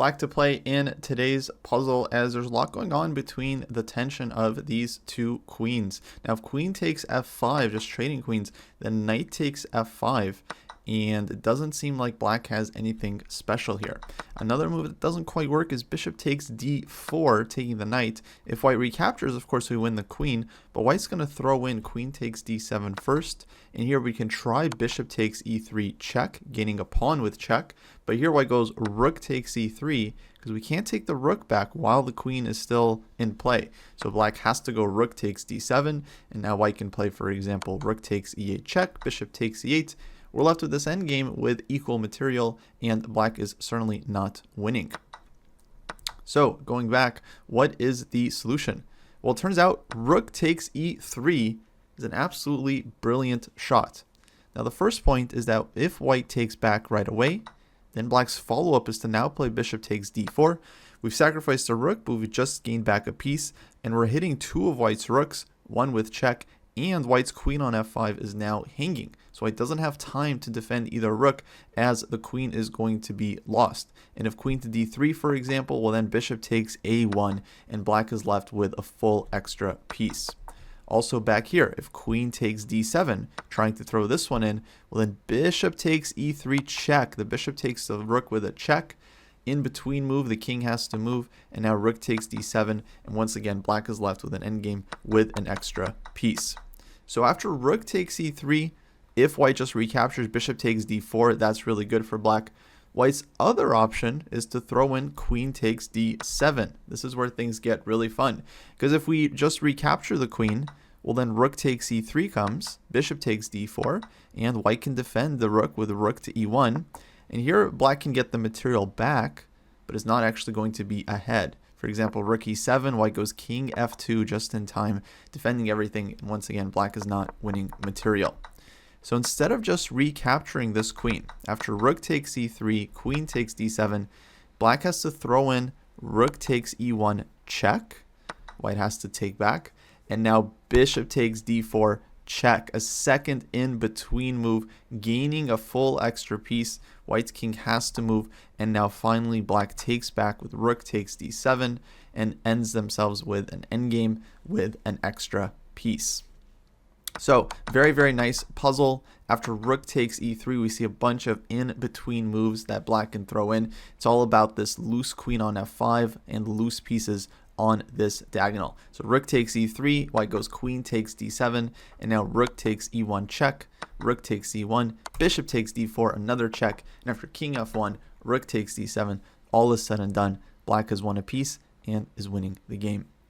black to play in today's puzzle, as there's a lot going on between the tension of these two queens. Now, if queen takes f5, just trading queens, then knight takes f5, and it doesn't seem like black has anything special here. Another move that doesn't quite work is bishop takes d4, taking the knight. If white recaptures, of course, we win the queen, but white's going to throw in queen takes d7 first, and here we can try bishop takes e3 check, gaining a pawn with check, but here white goes rook takes e3, because we can't take the rook back while the queen is still in play. So black has to go rook takes d7, and now white can play, for example, rook takes e8 check, bishop takes e8. We're left with this endgame with equal material, and black is certainly not winning. So going back, what is the solution? Well, it turns out rook takes e3 is an absolutely brilliant shot. Now the first point is that if white takes back right away, then black's follow-up is to now play bishop takes d4. We've sacrificed a rook, but we've just gained back a piece, and we're hitting two of white's rooks, one with check, and white's queen on f5 is now hanging. So white doesn't have time to defend either rook, as the queen is going to be lost. And if queen to d3, for example, well then bishop takes a1, and black is left with a full extra piece. Also back here, if queen takes d7, trying to throw this one in, well then bishop takes e3 check. The bishop takes the rook with a check. In between move, the king has to move, and now rook takes d7, and once again black is left with an endgame with an extra piece. So after rook takes e3, if white just recaptures bishop takes d4, that's really good for black. White's other option is to throw in queen takes d7. This is where things get really fun, because if we just recapture the queen, well then rook takes e3 comes, bishop takes d4, and white can defend the rook with rook to e1. And here black can get the material back, but is not actually going to be ahead. For example, rook e7, white goes king f2 just in time, defending everything, and once again black is not winning material. So instead of just recapturing this queen, after rook takes e3, queen takes d7, black has to throw in rook takes e1 check, white has to take back, and now bishop takes d4 check, a second in between move, gaining a full extra piece. White's king has to move, and now finally black takes back with rook takes d7 and ends themselves with an endgame with an extra piece. So very, very nice puzzle. After rook takes e3, we see a bunch of in-between moves that black can throw in. It's all about this loose queen on f5 and loose pieces on this diagonal. So rook takes e3, white goes queen takes d7, and now rook takes e1 check, rook takes e1, bishop takes d4, another check, and after king f1, rook takes d7, all is said and done. Black has won a piece and is winning the game.